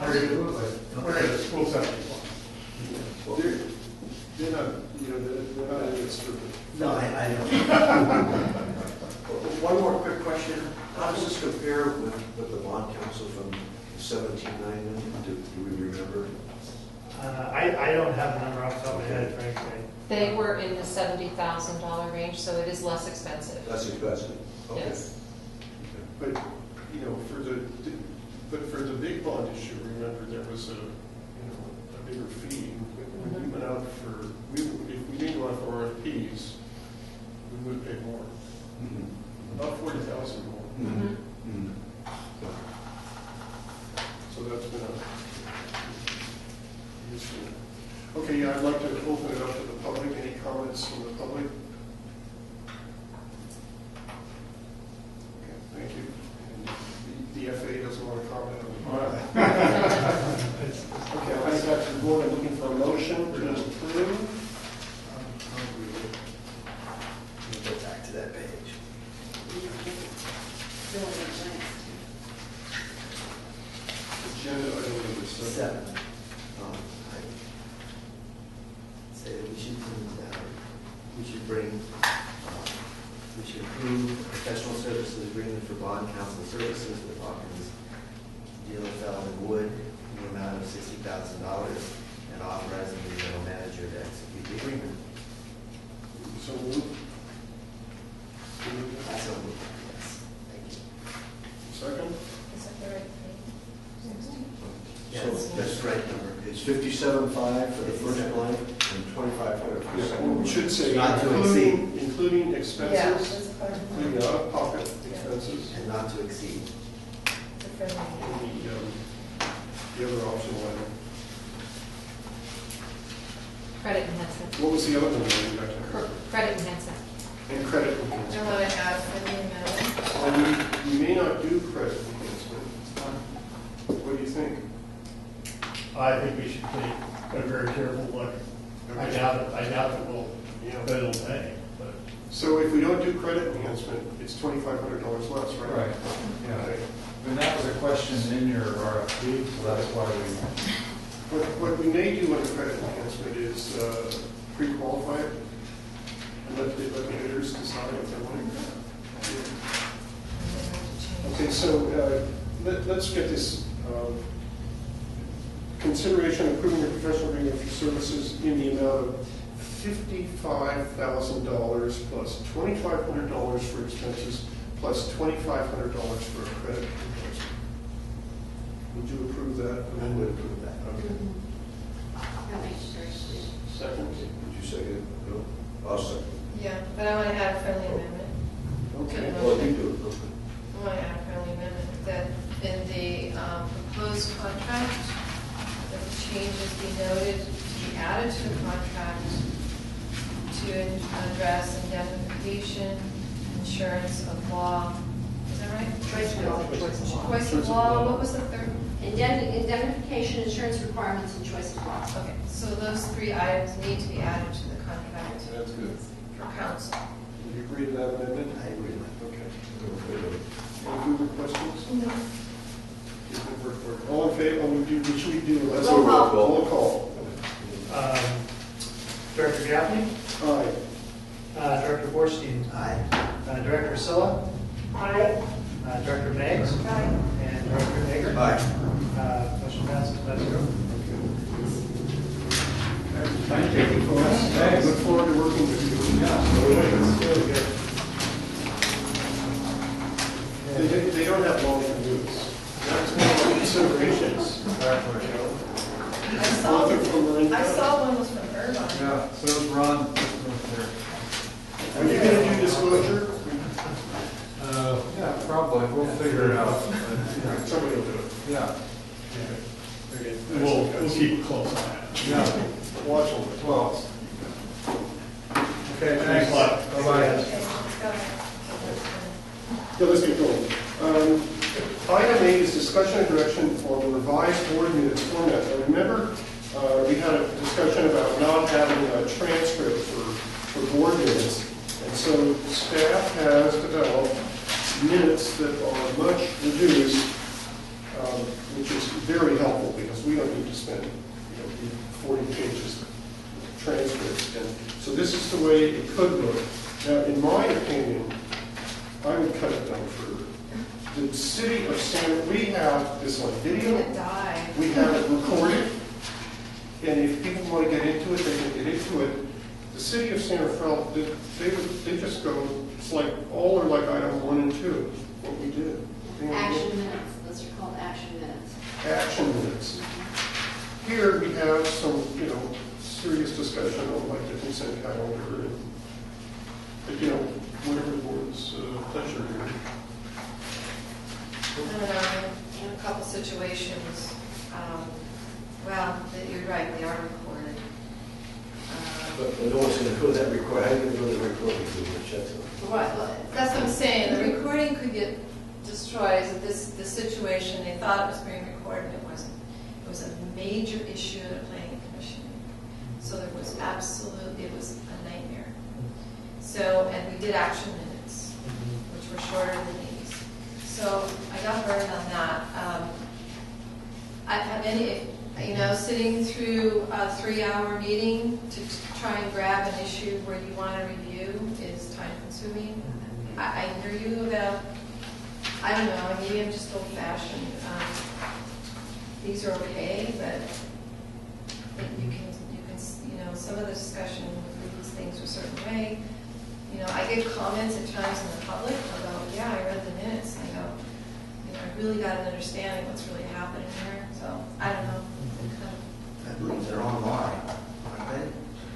absolutely. We're in the school setting. They're not, they're not in this for the. No, I don't. One more quick question. How does this compare with the bond council from 17.9 million? Do we remember? I don't have the number off the top of my head, frankly. They were in the $70,000 range, so it is less expensive. That's expensive. Okay. Yes. But, for the big bond issue, remember, there was a bigger fee. When we went out if we didn't go out for RFPs, we would pay more, Mhm. about 40,000 more. Mhm. Mhm. So that's been a issue. Okay, yeah, I'd like to open it up to the public. Any comments from the public? Okay, thank you. And the FA doesn't want to comment on the Okay, I'll pass back to the board. I'm looking for a motion to approve. Go back to that page. Fill in the blanks, too. we should approve a professional services agreement for bond counsel services with Hawkins, Dealer, Feldman, Wood, in the amount of $60,000, and authorizing the general manager to execute the agreement. So moved. So moved. Yes. Thank you. Second? Is that the right thing? So Yes. that's right number. It's 57.5 for the first line and 2,500 for the Yeah, second we line. should say Not to including Yeah, expenses, that's part of including out-of-pocket expenses. And not to exceed. the friendly. The other optional item. Credit enhancement. What was the other one that you got to? Credit enhancement. And credit I enhancement. want to add friendly amendment. And we may not do credit enhancement. What do you think? I think we should take a very careful look. I doubt it will, that it'll pay, but. So if we don't do credit enhancement, it's $2,500 less, right? Right, yeah. Okay. And that was a question in your RFP, so that's why we, What we may do on credit enhancement is pre-qualify it and let the bidders decide if they want it. Okay, so let's get this. Consideration of approving a professional agreement for services in the amount of $55,000 plus $2,500 for expenses plus $2,500 for a credit enhancement. Would you approve that? I would approve that. Okay. That makes sense. Second? Would you second it? No? I'll second. Yeah, but I want to add a friendly amendment. Okay. Well, you do it. Okay. I want to add a friendly amendment that in the proposed contract, that the changes be noted to be added to the contract to address indemnification, insurance of law. Is that right? Choice of law. Choice of law, what was the third? Indemnification, insurance requirements, and choice of law. Okay, so those three items need to be added to the contract That's good. for council. Do you agree to that amendment? I agree with that. Okay. Any further questions? No. All in favor, what should we do? Let's Roll call. Roll call. Director Gaffney, Aye. Director Borstein, Aye. Director Silla, Aye. Director Meggs, and Director Hager. Aye. Motion passes 5-0. Thank you, folks. Thanks. Look forward to working with you. Really good. They don't have long commutes. That's one of the considerations. You know. I saw one was from Irvine. yeah, so it's Ron. There. Are you going to do disclosure? Yeah, probably, we'll figure it out. Somebody will do it. Yeah, Very good. We'll keep a close eye on it. yeah, Watch them. 12. Okay, Thanks thanks. a lot. Bye-bye. Okay, let's go. Yeah, let's get going. Item 8 is discussion and direction for the revised board minutes format. Now remember, we had a discussion about not having a transcript for board minutes. And so staff has developed minutes that are much reduced, which is very helpful because we don't need to spend 40 pages of transcripts. And so this is the way it could look. Now, in my opinion, I would cut it down further. The city of Santa, we have this on video, It died. we have it recorded, and if people want to get into it, they can get into it. The city of Santa Fe, they just go, it's like, all are like item 1 and 2, what we did. Action minutes, those are called action minutes. Action minutes. Here we have some, serious discussion on like the consent calendar and, whatever the board's pleasure here. I don't know, in a couple situations, you're right, they are recorded. But no one's going to go to that record. I'm going to go to the recording to check it. Right, well, that's what I'm saying, the recording could get destroyed, the situation, they thought it was being recorded, and it wasn't. It was a major issue at a planning commission. So there was it was a nightmare. So, and we did action minutes, which were shorter than these. So I got burned on that. You know, sitting through a 3-hour meeting to try and grab an issue where you want to review is time consuming. I hear you about, I don't know, maybe I'm just old fashioned. These are okay, but you can, you know, some of the discussion with these things a certain way. You know, I get comments at times in the public about, yeah, I read the minutes. I go, you know, I really got an understanding of what's really happening here. So, I don't know. I believe they're online, aren't they?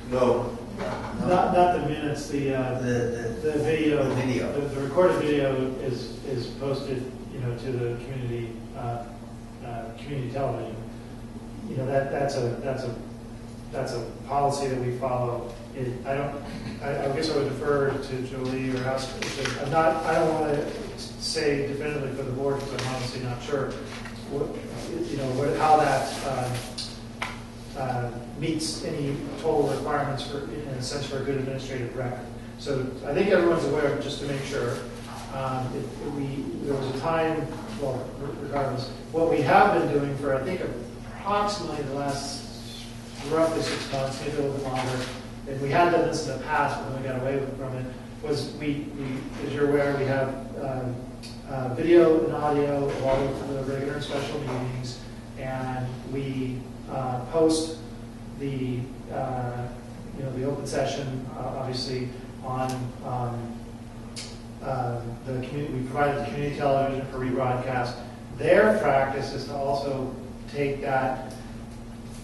No, Not the minutes, the video. The video. The recorded video is posted, you know, to the community television. You know, that's a policy that we follow. I guess I would defer to Jolie or House. I don't want to say definitively for the board because I'm honestly not sure how that meets any total requirements for, in a sense, for a good administrative record. So I think everyone's aware of, just to make sure. There was a time, well, regardless, what we have been doing for, I think, approximately the last roughly 6 months, maybe a little bit longer, and we had done this in the past, but then we got away from it, was we as you're aware, we have video and audio of all of the regular and special meetings, and we post the the open session, obviously, on the community. We provided the community television for rebroadcast. Their practice is to also take that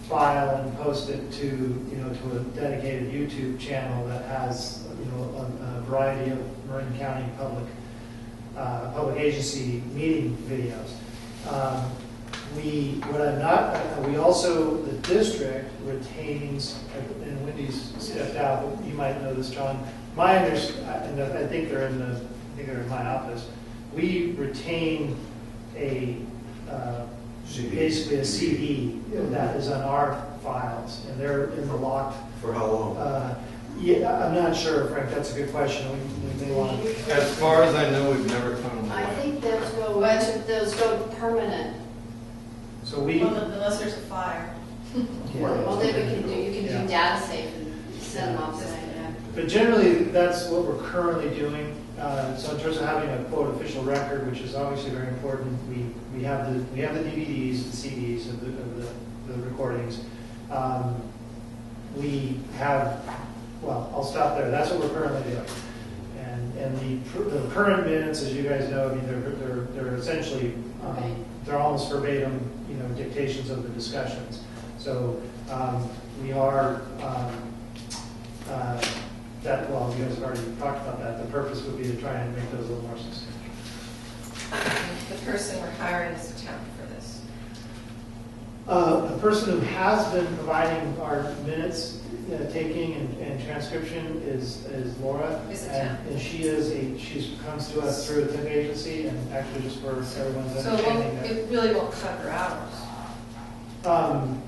file and post it to to a dedicated YouTube channel that has a variety of Marin County public agency meeting videos. We also, the district retains, and Wendy's stepped out, but you might know this, John. My understanding, and I think they're in my office. We retain basically a CD that is on our files, and they're in the locked. for how long? Yeah, I'm not sure, Frank. That's a good question. We may want to. As far as I know, we've never come. I think those go permanent. So we. Well, unless there's a fire. Well, then you can Yeah. do data safe and send them off. But generally, that's what we're currently doing. So in terms of having a quote official record, which is obviously very important, we have the DVDs and CDs of the recordings. We have, well, I'll stop there. That's what we're currently doing. And the current minutes, as you guys know, I mean, they're essentially they're almost verbatim, dictations of the discussions. So we are. Well, you guys have already talked about that. The purpose would be to try and make those a little more succinct. The person we're hiring is a temp for this. The person who has been providing our minutes taking and transcription is Laura. Is a and, temp. and she comes to us through a temp agency, and actually just for everyone's So understanding it really won't cover hours.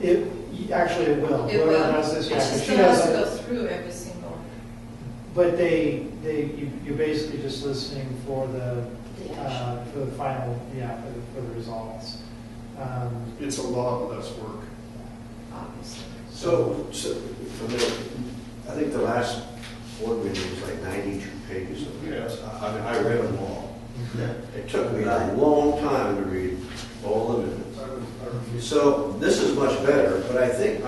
It will. It Whoever will. does this, But yeah, she 'cause she still has does to it. go through every single. But you're basically just listening for the final, for the results. It's a lot less work. Obviously. So I think the last board meeting was like 92 pages. Yes. I mean, I read them all. It took me a long time to read all the minutes. So this is much better, but I think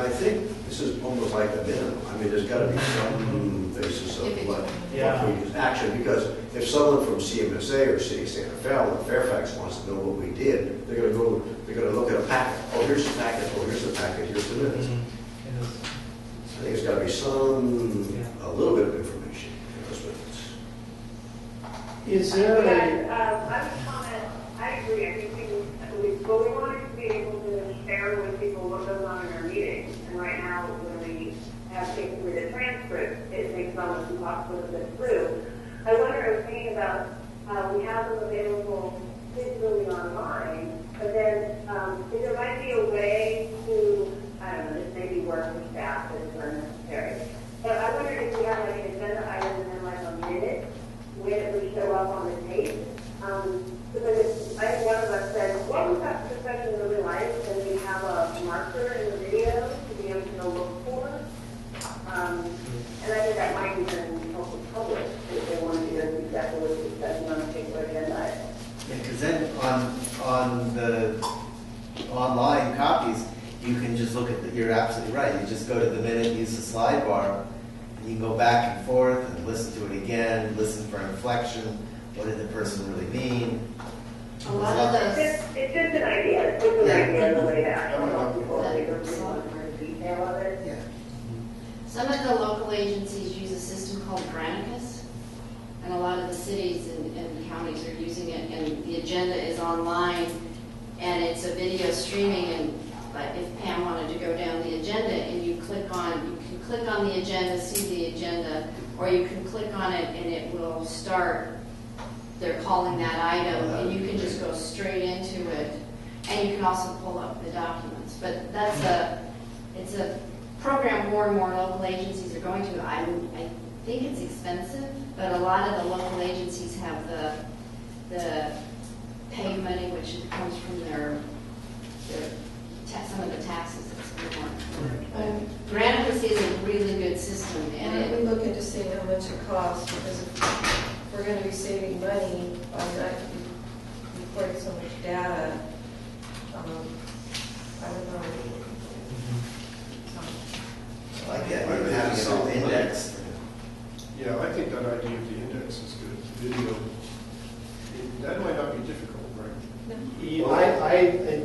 this is almost like a minimum. I mean, there's got to be some basis of what we use. Actually, because if someone from CMSA or City of Santa Fe or Fairfax wants to know what we did, they're going to look at a packet. Oh, here's the packet. Oh, here's the packet. Here's the minutes. I think it's got to be a little bit of information in those minutes. Is there a... I would comment, I agree, I think we wanted to be able to share with people what goes on in our meetings. And right now, when we have basically the transcript, it makes almost impossible to get through. I was thinking about, we have them available digitally online, but then there might be a way to, I don't know, this may be work for staff that is unnecessary. But I wonder if we have like an agenda item and then like a minute when it would show up on the tape. Because I think one of us said, what was that discussion really like? And we have a mark marker in the video to be able to go look for. And I think that might even help the public if they want to do exactly what you said on a particular agenda item. Yeah, because then on the online copies, you can just look at you're absolutely right. You just go to the minute, use the slide bar, and you can go back and forth and listen to it again, listen for inflection. What did the person really mean? A lot of those. It's just an idea. It's just an idea of the way that. That might not be Detail of it. Yeah. Some of the local agencies use a system called Granicus, and a lot of the cities and counties are using it, and the agenda is online, and it's a video streaming, and like if Pam wanted to go down the agenda, and you can click on the agenda, see the agenda, or you can click on it, and it will start, they're calling that item, and you can just go straight into it, and you can also pull up the documents. But it's a program more and more local agencies are going to. I think it's expensive, but a lot of the local agencies have the paid money, which comes from their some of the taxes. Granicus is a really good system, Why and don't we look into seeing how much it costs, because if we're going to be saving money by not recording so much data, I don't know. I like the idea of having it all indexed. Yeah, I think that idea of the index is good. Video, that might not be difficult, right?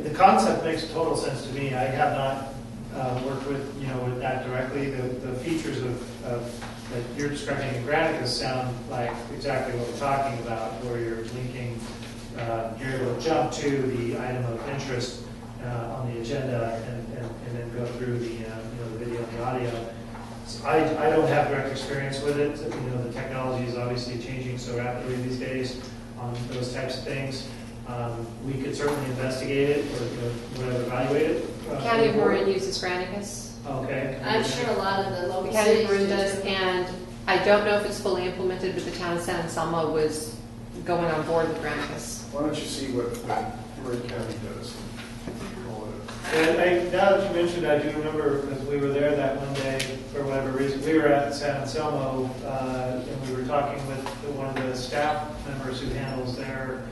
The concept makes total sense to me. I have not worked with, with that directly. The features of that you're describing in Granicus sound like exactly what we're talking about, where you're linking, you're able to jump to the item of interest on the agenda and then go through the video and the audio. So I don't have direct experience with it. The technology is obviously changing so rapidly these days on those types of things. We could certainly investigate it or whatever, evaluate it. The County of Marin uses Granicus. Okay. I'm sure a lot of the The local County of cities Marin do does, too. and I don't know if it's fully implemented, but the town of San Anselmo was going on board with Granicus. Why don't you see what Marin County does? And call it And now that you mentioned, I do remember because we were there that one day for whatever reason. We were at San Anselmo and we were talking with one of the staff members who handles their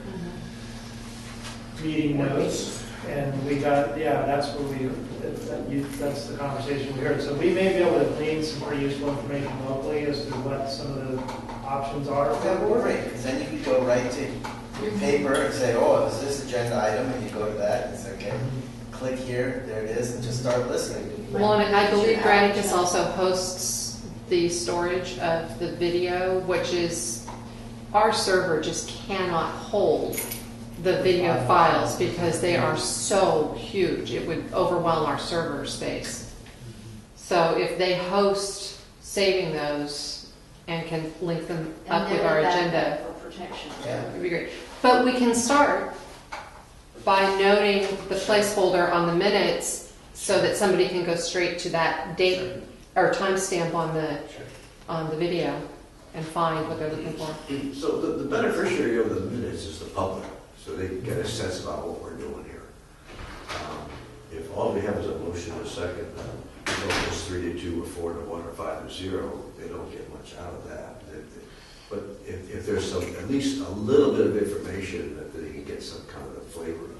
meeting notes, and we got that's where that's the conversation we heard. So we may be able to glean some pretty useful information locally as to what some of the options are. That would be great, because then you could go right to your paper and say, oh, is this agenda item? And you go to that and say, okay, click here, there it is, and just start listening. Well, and I believe Granicus also hosts the storage of the video, which is, our server just cannot hold the video files because they are so huge. It would overwhelm our server space. So if they host saving those and can link them up And with they're our back agenda, for protection. Yeah. it would be great. But we can start by noting the placeholder on the minutes so that somebody can go straight to that date or timestamp on the video and find what they're looking for. So the beneficiary of the minutes is the public, so they can get a sense about what we're doing here. If all we have is a motion and a second, it's 3-2 or 4-1 or 5-0, they don't get much out of that. But if there's at least a little bit of information that they can get some kind of a flavor of,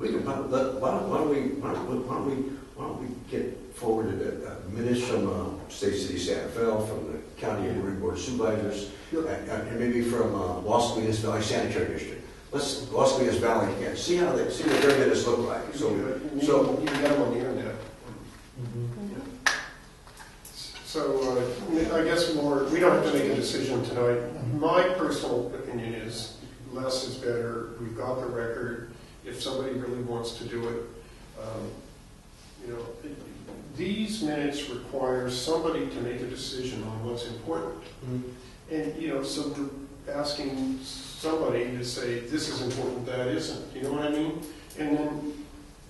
we can probably, why don't we get forwarded minutes from State City Santa Fe, from the County and Marin Board of Supervisors, and maybe from Wascallinas Valley Sanitary District. Let's Wascallinas Valley again. See what their minutes look like. So you got them on the internet. So I guess we don't have to make a decision tonight. My personal opinion is less is better. We've got the record. If somebody really wants to do it, these minutes require somebody to make a decision on what's important. And, so we're asking somebody to say, this is important, that isn't. You know what I mean? And then...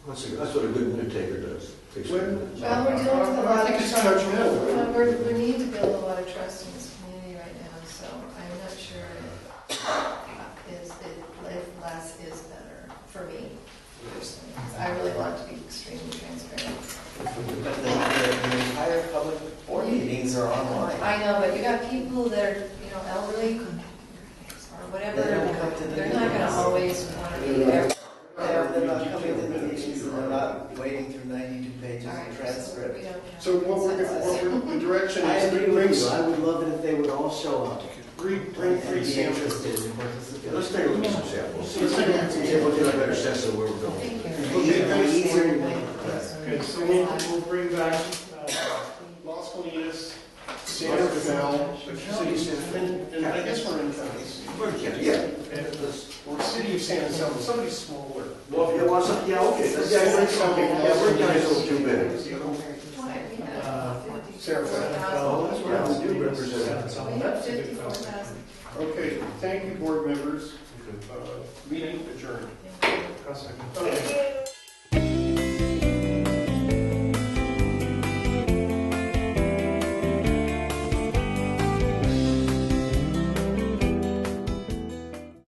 that's what a good minute taker does. Well, we're dealing with a I lot think of it's trust. judgmental. We need to build a lot of trust in this community right now, so I'm not sure if less is better for me personally. 'Cause I really want to be extremely transparent. public board meetings are online. I know, but you got people that are, elderly or whatever. They don't come to the They're not gonna meetings. always want to be there. They're not coming to the meetings, and they're not waiting through 92 pages All right, of so transcript. we don't have So what the direction I is, agree with you, I would love it if they would all show up. bring And three be samples. interested in participating. Let's take a look at some samples. Let's take a look at some See if we'll get a better sense of where we're going. Thank you. Okay, Easier to make press. Okay, so we'll bring back, Las Colinas, San Rafael, and I guess we're in counties. Yeah. Or City of San Anselmo, somebody smaller. Well, if you want some, yeah, okay, let's get it. Yeah, we're done, so too big. Sarah, Oh, that's right, we do represent it. that's We have a good 54,000. customer. Okay, thank you, board members. Meeting adjourned. Customer. Thank you.